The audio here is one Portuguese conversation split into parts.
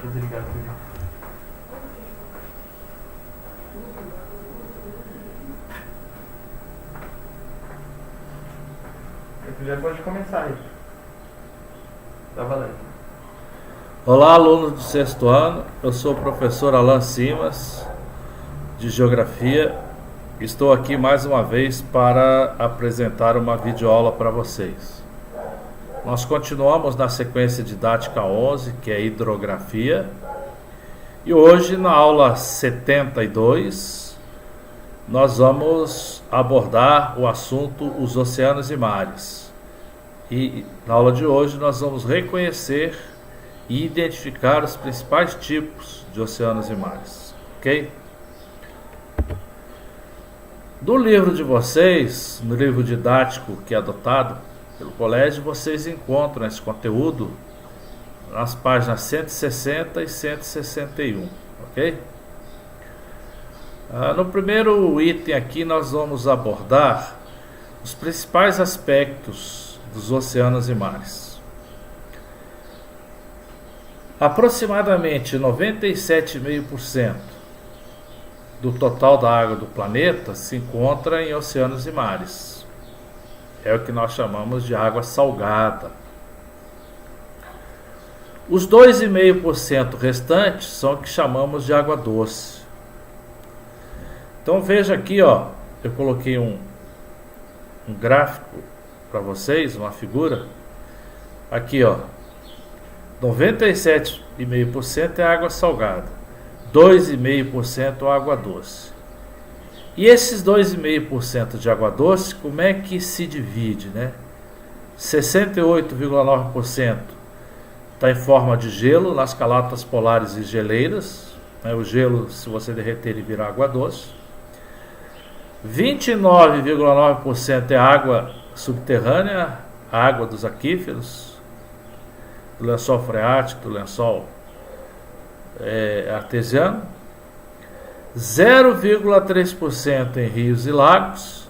desligar aqui. Se quiser pode começar aí. Tá valendo. Olá, alunos do sexto ano. Eu sou o professor Alan Simas, de Geografia. Estou aqui mais uma vez para apresentar uma videoaula para vocês. Nós continuamos na sequência didática 11, que é Hidrografia. E hoje, na aula 72, nós vamos abordar o assunto os oceanos e mares. E na aula de hoje nós vamos reconhecer e identificar os principais tipos de oceanos e mares, ok? No livro de vocês, no livro didático que é adotado pelo colégio, vocês encontram esse conteúdo nas páginas 160 e 161, ok? No primeiro item aqui nós vamos abordar os principais aspectos dos oceanos e mares. Aproximadamente 97,5% do total da água do planeta se encontra em oceanos e mares. É o que nós chamamos de água salgada. Os 2,5% restantes são o que chamamos de água doce. Então veja aqui, ó, eu coloquei um gráfico para vocês, uma figura. Aqui, ó, 97,5% é água salgada, 2,5% água doce. E esses 2,5% de água doce, como é que se divide, né? 68,9% está em forma de gelo nas calotas polares e geleiras, né? O gelo, se você derreter, ele vira água doce. 29,9% é água subterrânea, água dos aquíferos, do lençol freático, do lençol artesiano. 0,3% em rios e lagos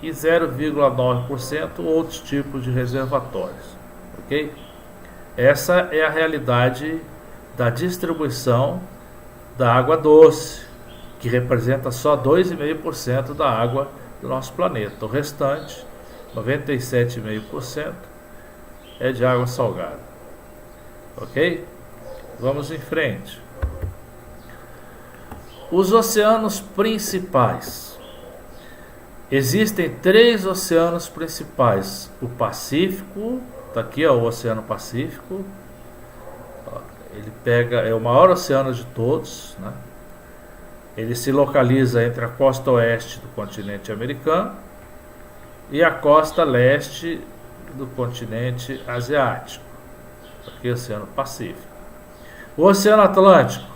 e 0,9% outros tipos de reservatórios, ok? Essa é a realidade da distribuição da água doce, que representa só 2,5% da água do nosso planeta. O restante, 97,5%, é de água salgada. Ok? Vamos em frente. Os oceanos principais. Existem 3 oceanos principais. O Pacífico, está aqui, ó, o Oceano Pacífico. Ele é o maior oceano de todos, né? Ele se localiza entre a costa oeste do continente americano e a costa leste do continente asiático. Aqui é o Oceano Pacífico. O Oceano Atlântico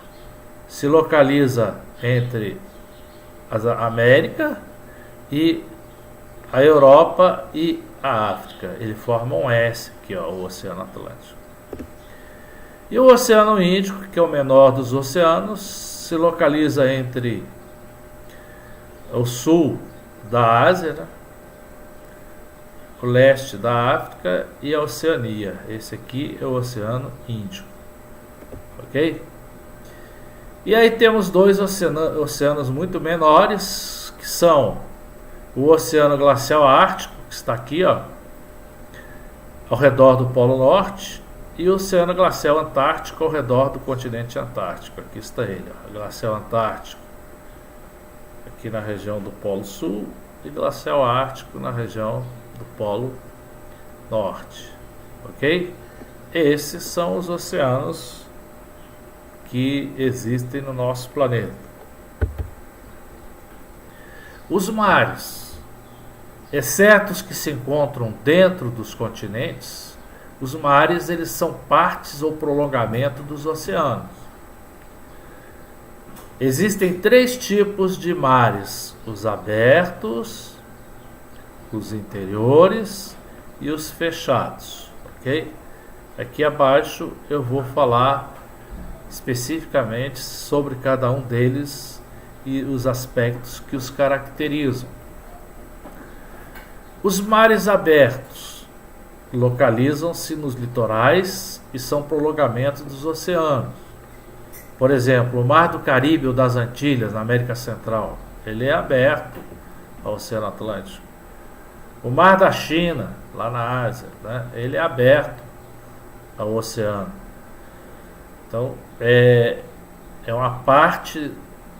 se localiza entre a América e a Europa e a África. Ele forma um S aqui, ó, o Oceano Atlântico. E o Oceano Índico, que é o menor dos oceanos, se localiza entre o sul da Ásia, né? O leste da África e a Oceania. Esse aqui é o Oceano Índico, ok? E aí temos 2 oceanos muito menores, que são o Oceano Glacial Ártico, que está aqui, ó, ao redor do Polo Norte, e o Oceano Glacial Antártico ao redor do continente Antártico. Aqui está ele, ó, Glacial Antártico aqui na região do Polo Sul e Glacial Ártico na região do Polo Norte, ok? Esses são os oceanos que existem no nosso planeta. Os mares, exceto os que se encontram dentro dos continentes, os mares eles são partes ou prolongamento dos oceanos. Existem 3 tipos de mares: os abertos, os interiores e os fechados, ok? Aqui abaixo eu vou falar especificamente sobre cada um deles e os aspectos que os caracterizam. Os mares abertos localizam-se nos litorais e são prolongamentos dos oceanos. Por exemplo, o Mar do Caribe ou das Antilhas, na América Central, ele é aberto ao Oceano Atlântico. O Mar da China, lá na Ásia, né, ele é aberto ao oceano. Então, é uma parte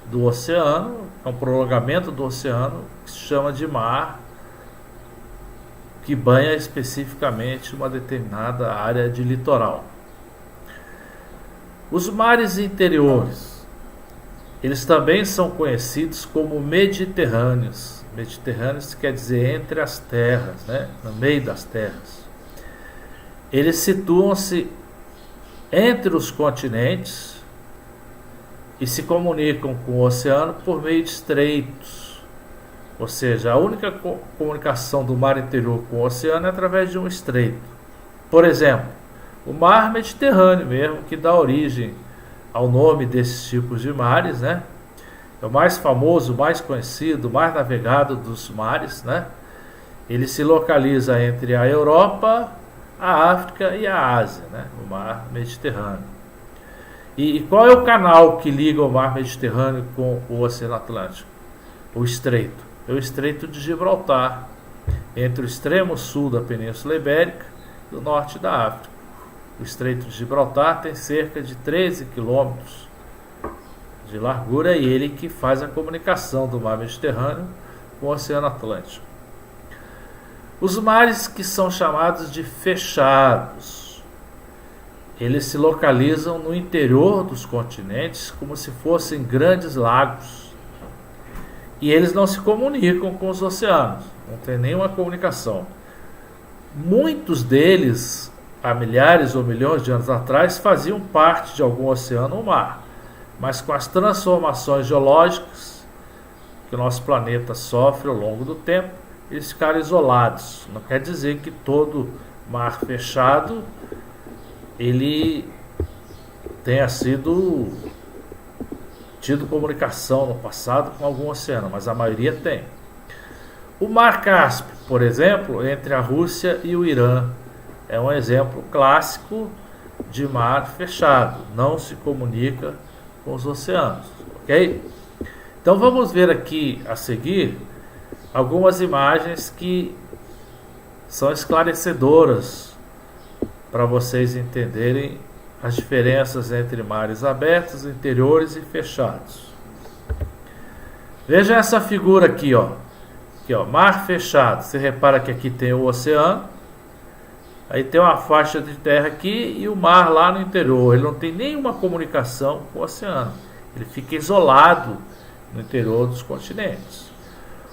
do oceano, é um prolongamento do oceano que se chama de mar, que banha especificamente uma determinada área de litoral. Os mares interiores, eles também são conhecidos como mediterrâneos. Mediterrâneos quer dizer entre as terras, né? No meio das terras. Eles situam-se entre os continentes e se comunicam com o oceano por meio de estreitos. Ou seja, a única comunicação do mar interior com o oceano é através de um estreito. Por exemplo, o mar Mediterrâneo mesmo, que dá origem ao nome desses tipos de mares, né? É o mais famoso, o mais conhecido, o mais navegado dos mares, né? Ele se localiza entre a Europa, a África e a Ásia, né? O mar Mediterrâneo. E qual é o canal que liga o mar Mediterrâneo com o Oceano Atlântico? O estreito. É o Estreito de Gibraltar, entre o extremo sul da Península Ibérica e o norte da África. O Estreito de Gibraltar tem cerca de 13 quilômetros de largura e ele que faz a comunicação do mar Mediterrâneo com o Oceano Atlântico. Os mares que são chamados de fechados, eles se localizam no interior dos continentes como se fossem grandes lagos. E eles não se comunicam com os oceanos, não tem nenhuma comunicação. Muitos deles, há milhares ou milhões de anos atrás, faziam parte de algum oceano ou mar. Mas com as transformações geológicas que o nosso planeta sofre ao longo do tempo, eles ficaram isolados. Não quer dizer que todo mar fechado ele tenha tido comunicação no passado com algum oceano, mas a maioria tem. O Mar Cáspio, por exemplo, entre a Rússia e o Irã, é um exemplo clássico de mar fechado, não se comunica com os oceanos, ok? Então vamos ver aqui a seguir algumas imagens que são esclarecedoras para vocês entenderem as diferenças entre mares abertos, interiores e fechados. Veja essa figura aqui, ó. Aqui, ó, mar fechado. Você repara que aqui tem o oceano, aí tem uma faixa de terra aqui e o mar lá no interior. Ele não tem nenhuma comunicação com o oceano. Ele fica isolado no interior dos continentes.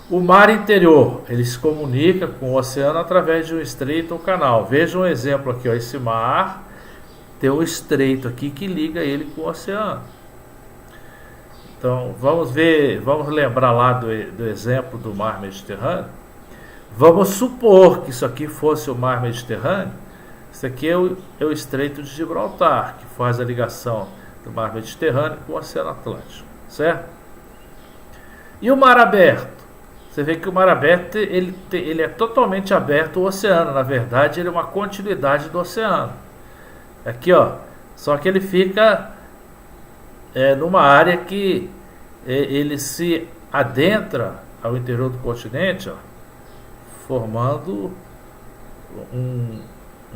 O mar interior, ele se comunica com o oceano através de um estreito ou canal. Veja um exemplo aqui, ó. Esse mar tem um estreito aqui que liga ele com o oceano. Então, vamos lembrar lá do exemplo do mar Mediterrâneo. Vamos supor que isso aqui fosse o mar Mediterrâneo. Isso aqui é o Estreito de Gibraltar, que faz a ligação do mar Mediterrâneo com o Oceano Atlântico, certo? E o mar aberto? Você vê que o mar aberto ele é totalmente aberto ao oceano. Na verdade, ele é uma continuidade do oceano. Aqui, ó, só que ele fica numa área que ele se adentra ao interior do continente, ó, formando um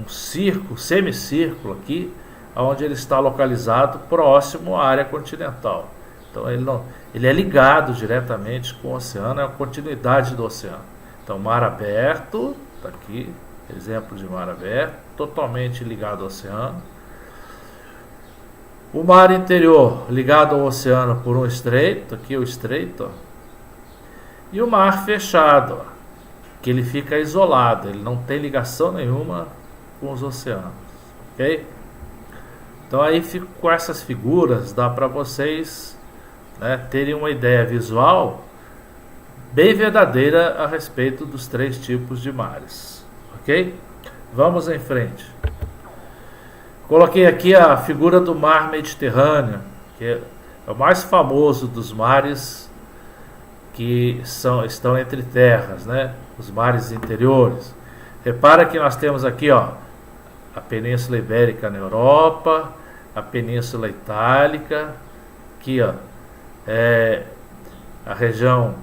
semicírculo aqui, onde ele está localizado próximo à área continental. Então ele é ligado diretamente com o oceano, é a continuidade do oceano. Então, mar aberto, está aqui, exemplo de mar aberto, totalmente ligado ao oceano. O mar interior ligado ao oceano por um estreito, aqui é o estreito, ó. E o mar fechado, ó, que ele fica isolado, ele não tem ligação nenhuma com os oceanos, ok? Então aí com essas figuras dá para vocês, né, terem uma ideia visual bem verdadeira a respeito dos três tipos de mares, ok? Vamos em frente. Coloquei aqui a figura do mar Mediterrâneo, que é o mais famoso dos mares que estão entre terras, né? Os mares interiores. Repara que nós temos aqui, ó, a Península Ibérica na Europa, a Península Itálica, aqui, ó, a região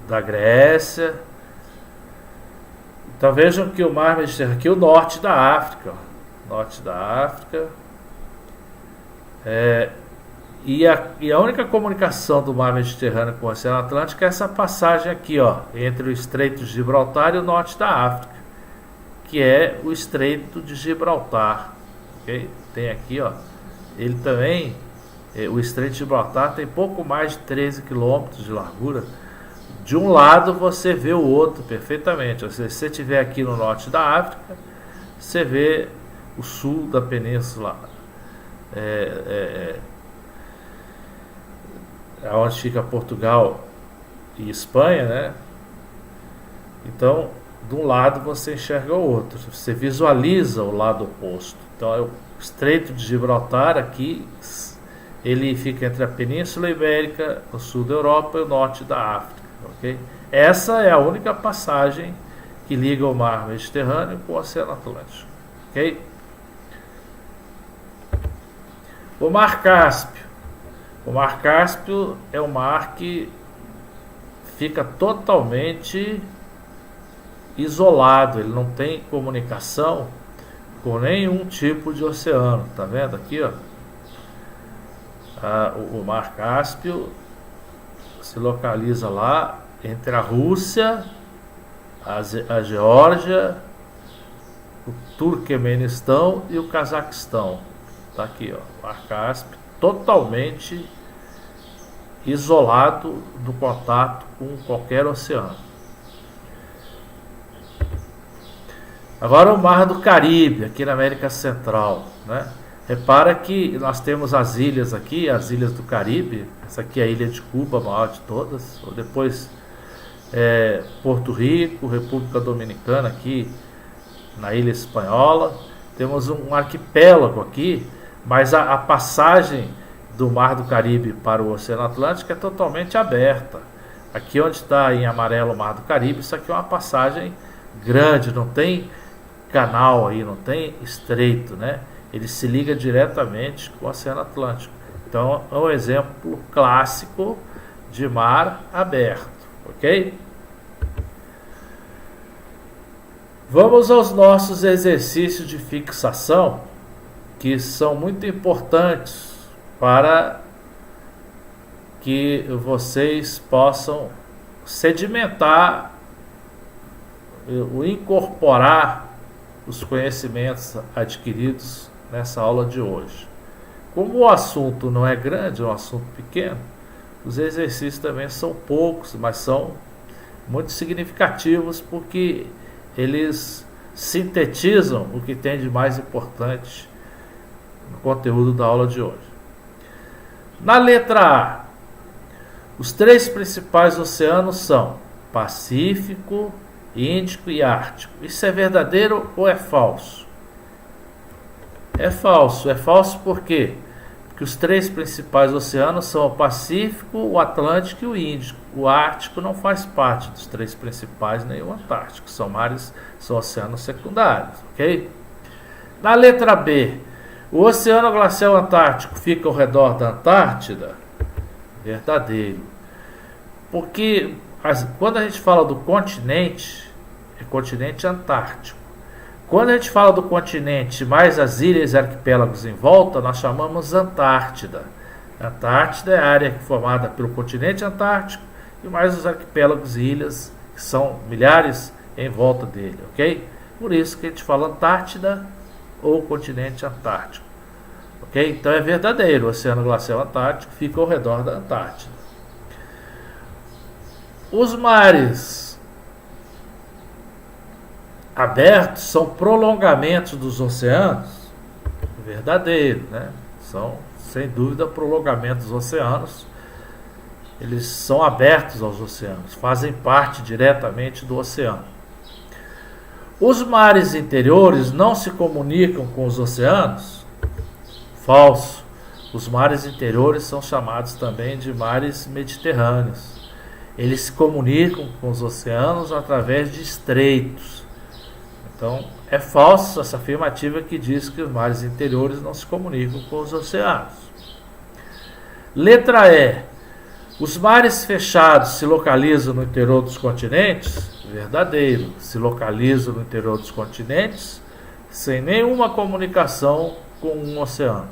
da Grécia. Então vejam que o mar Mediterrâneo, aqui o norte da África, ó, norte da África, e a única comunicação do mar Mediterrâneo com o Oceano Atlântico é essa passagem aqui, ó, entre o Estreito de Gibraltar e o norte da África, que é o Estreito de Gibraltar, okay? Tem aqui, ó, ele também, o Estreito de Gibraltar tem pouco mais de 13 quilômetros de largura. De um lado você vê o outro perfeitamente. Se você estiver aqui no norte da África, você vê o sul da península, onde fica Portugal e Espanha, né? Então, de um lado você enxerga o outro, você visualiza o lado oposto. Então, é o Estreito de Gibraltar aqui, ele fica entre a Península Ibérica, o sul da Europa e o norte da África. Okay? Essa é a única passagem que liga o mar Mediterrâneo com o Oceano Atlântico. Okay? O mar Cáspio. O mar Cáspio é um mar que fica totalmente isolado, ele não tem comunicação com nenhum tipo de oceano. Tá vendo aqui, ó? O mar Cáspio se localiza lá entre a Rússia, a Geórgia, o Turquemenistão e o Cazaquistão. Tá aqui, ó, o mar Cáspio totalmente isolado do contato com qualquer oceano. Agora o mar do Caribe, aqui na América Central, né? Repara que nós temos as ilhas aqui, as ilhas do Caribe. Essa aqui é a ilha de Cuba, a maior de todas. Depois Porto Rico, República Dominicana aqui na Ilha Espanhola. Temos um arquipélago aqui, mas a passagem do Mar do Caribe para o Oceano Atlântico é totalmente aberta. Aqui onde está em amarelo o Mar do Caribe, isso aqui é uma passagem grande, não tem canal aí, não tem estreito, né? Ele se liga diretamente com o Oceano Atlântico. Então é um exemplo clássico de mar aberto, ok? Vamos aos nossos exercícios de fixação, que são muito importantes para que vocês possam sedimentar ou incorporar os conhecimentos adquiridos nessa aula de hoje. Como o assunto não é grande, é um assunto pequeno, os exercícios também são poucos, mas são muito significativos porque eles sintetizam o que tem de mais importante no conteúdo da aula de hoje. Na letra A, os três principais oceanos são Pacífico, Índico e Ártico. Isso é verdadeiro ou é falso? É falso. É falso por quê? Porque os três principais oceanos são o Pacífico, o Atlântico e o Índico. O Ártico não faz parte dos três principais, nem o Antártico. São oceanos secundários, ok? Na letra B, o Oceano Glacial Antártico fica ao redor da Antártida? Verdadeiro. Porque quando a gente fala do continente, é continente antártico. Quando a gente fala do continente mais as ilhas e arquipélagos em volta, nós chamamos Antártida. Antártida é a área formada pelo continente antártico e mais os arquipélagos e ilhas, que são milhares em volta dele, ok? Por isso que a gente fala Antártida ou continente antártico, ok? Então é verdadeiro, o Oceano Glacial Antártico fica ao redor da Antártida. Os mares abertos são prolongamentos dos oceanos? Verdadeiro, né? São, sem dúvida, prolongamentos dos oceanos. Eles são abertos aos oceanos, fazem parte diretamente do oceano. Os mares interiores não se comunicam com os oceanos? Falso. Os mares interiores são chamados também de mares mediterrâneos. Eles se comunicam com os oceanos através de estreitos. Então, é falsa essa afirmativa que diz que os mares interiores não se comunicam com os oceanos. Letra E. Os mares fechados se localizam no interior dos continentes? Verdadeiro. Se localizam no interior dos continentes sem nenhuma comunicação com um oceano.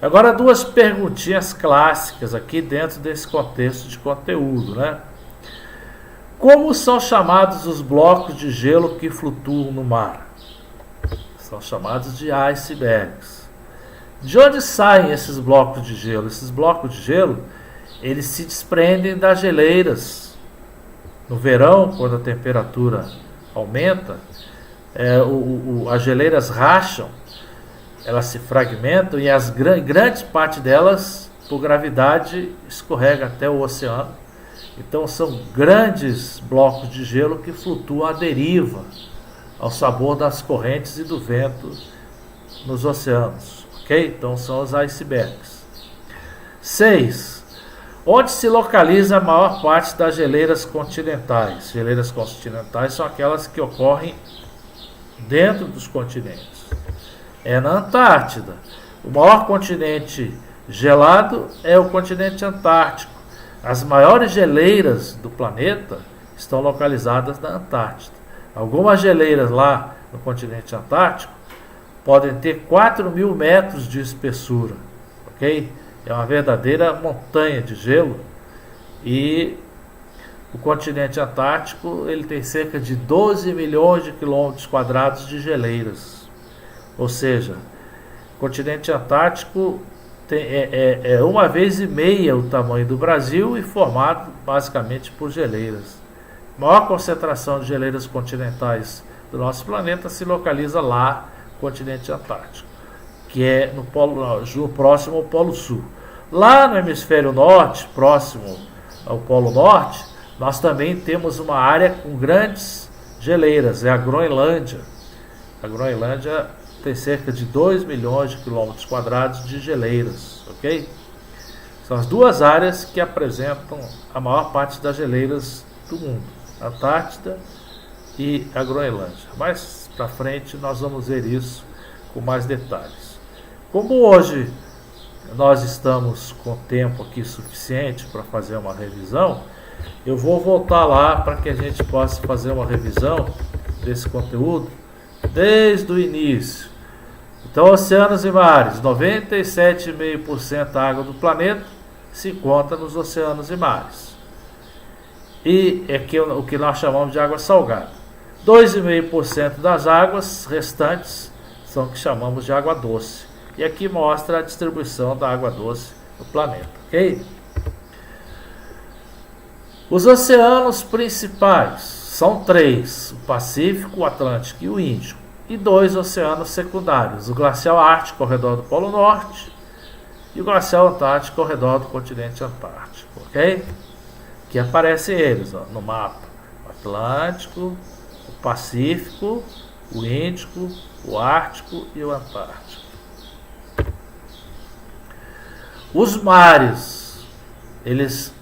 Agora, duas perguntinhas clássicas aqui dentro desse contexto de conteúdo, né? Como são chamados os blocos de gelo que flutuam no mar? São chamados de icebergs. De onde saem esses blocos de gelo? Esses blocos de gelo, eles se desprendem das geleiras. No verão, quando a temperatura aumenta, as geleiras racham, elas se fragmentam e as grande parte delas, por gravidade, escorrega até o oceano. Então são grandes blocos de gelo que flutuam à deriva, ao sabor das correntes e do vento nos oceanos. Ok? Então são os icebergs. 6. Onde se localiza a maior parte das geleiras continentais? Geleiras continentais são aquelas que ocorrem dentro dos continentes. É na Antártida. O maior continente gelado é o continente antártico. As maiores geleiras do planeta estão localizadas na Antártida. Algumas geleiras lá no continente antártico podem ter 4.000 metros de espessura, ok? É uma verdadeira montanha de gelo. E o continente antártico ele tem cerca de 12 milhões de quilômetros quadrados de geleiras. Ou seja, o continente antártico é uma vez e meia o tamanho do Brasil e formado basicamente por geleiras. A maior concentração de geleiras continentais do nosso planeta se localiza lá no continente antártico, que é próximo ao Polo Sul. Lá no hemisfério norte, próximo ao Polo Norte, nós também temos uma área com grandes geleiras, é a Groenlândia. A Groenlândia tem cerca de 2 milhões de quilômetros quadrados de geleiras, ok? São as duas áreas que apresentam a maior parte das geleiras do mundo, a Antártida e a Groenlândia. Mais para frente nós vamos ver isso com mais detalhes. Como hoje nós estamos com tempo aqui suficiente para fazer uma revisão, eu vou voltar lá para que a gente possa fazer uma revisão desse conteúdo desde o início. Então, oceanos e mares, 97,5% da água do planeta se encontra nos oceanos e mares. E é o que nós chamamos de água salgada. 2,5% das águas restantes são o que chamamos de água doce. E aqui mostra a distribuição da água doce no planeta, ok? Os oceanos principais são 3, o Pacífico, o Atlântico e o Índico. E 2 oceanos secundários, o glacial ártico ao redor do Polo Norte e o glacial antártico ao redor do continente antártico, ok? Aqui aparecem eles no mapa: o Atlântico, o Pacífico, o Índico, o Ártico e o Antártico. Os mares, eles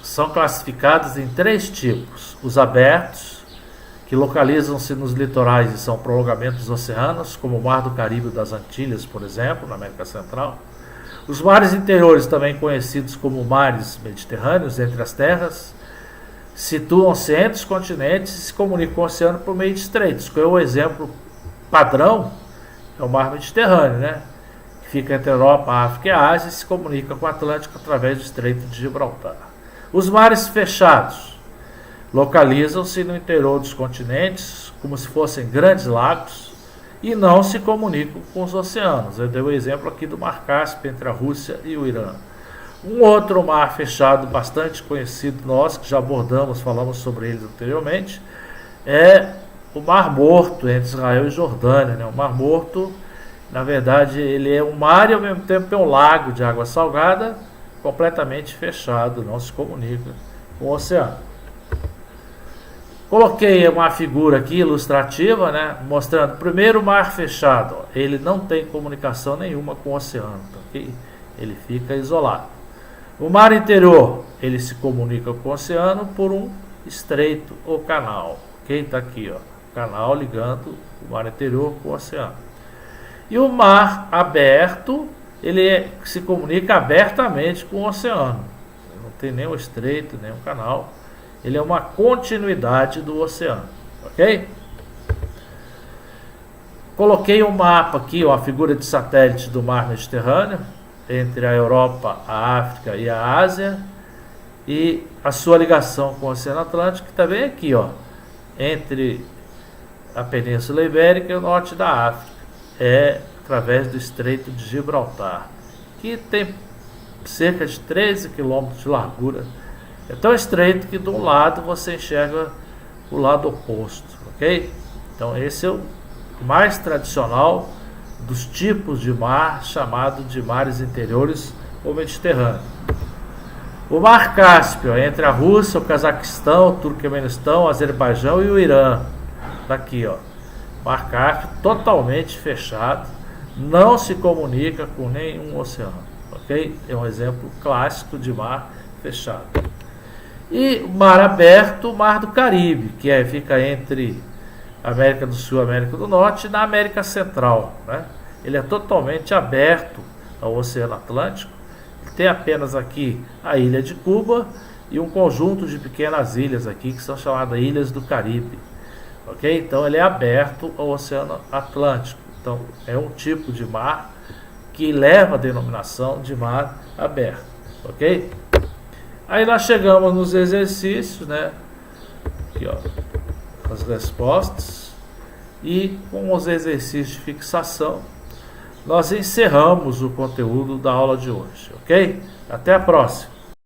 são classificados em 3 tipos: os abertos, que localizam-se nos litorais e são prolongamentos dos oceanos, como o Mar do Caribe e das Antilhas, por exemplo, na América Central. Os mares interiores, também conhecidos como mares mediterrâneos, entre as terras, situam-se entre os continentes e se comunicam com o oceano por meio de estreitos. O exemplo padrão é o Mar Mediterrâneo, né? Que fica entre a Europa, a África e a Ásia e se comunica com o Atlântico através do Estreito de Gibraltar. Os mares fechados localizam-se no interior dos continentes, como se fossem grandes lagos, e não se comunicam com os oceanos. Eu dei o exemplo aqui do Mar Cáspio, entre a Rússia e o Irã. Um outro mar fechado bastante conhecido nosso, que já abordamos, falamos sobre ele anteriormente, é o Mar Morto, entre Israel e Jordânia, né? O Mar Morto, na verdade, ele é um mar e ao mesmo tempo é um lago de água salgada, completamente fechado, não se comunica com o oceano. Coloquei uma figura aqui ilustrativa, né, mostrando primeiro o mar fechado. Ele não tem comunicação nenhuma com o oceano, okay? Ele fica isolado. O mar interior, ele se comunica com o oceano por um estreito ou canal, ok? Está aqui, ó, canal ligando o mar interior com o oceano. E o mar aberto, ele se comunica abertamente com o oceano. Não tem nenhum estreito, nenhum canal. Ele é uma continuidade do oceano, ok? Coloquei um mapa aqui, ó, a figura de satélite do mar Mediterrâneo, entre a Europa, a África e a Ásia, e a sua ligação com o Oceano Atlântico, que está bem aqui, ó, entre a Península Ibérica e o norte da África, através do Estreito de Gibraltar, que tem cerca de 13 quilômetros de largura. É tão estreito que de um lado você enxerga o lado oposto, ok? Então esse é o mais tradicional dos tipos de mar, chamado de mares interiores ou Mediterrâneo. O Mar Cáspio, entre a Rússia, o Cazaquistão, o Turquemenistão, o Azerbaijão e o Irã. Daqui, ó. Mar Cáspio totalmente fechado, não se comunica com nenhum oceano, ok? É um exemplo clássico de mar fechado. E o mar aberto, o Mar do Caribe, que fica entre América do Sul e América do Norte e na América Central, né? Ele é totalmente aberto ao Oceano Atlântico. Tem apenas aqui a ilha de Cuba e um conjunto de pequenas ilhas aqui que são chamadas Ilhas do Caribe, ok? Então ele é aberto ao Oceano Atlântico. Então é um tipo de mar que leva a denominação de mar aberto, ok? Aí nós chegamos nos exercícios, né? Aqui, ó, as respostas, e com os exercícios de fixação nós encerramos o conteúdo da aula de hoje, ok? Até a próxima!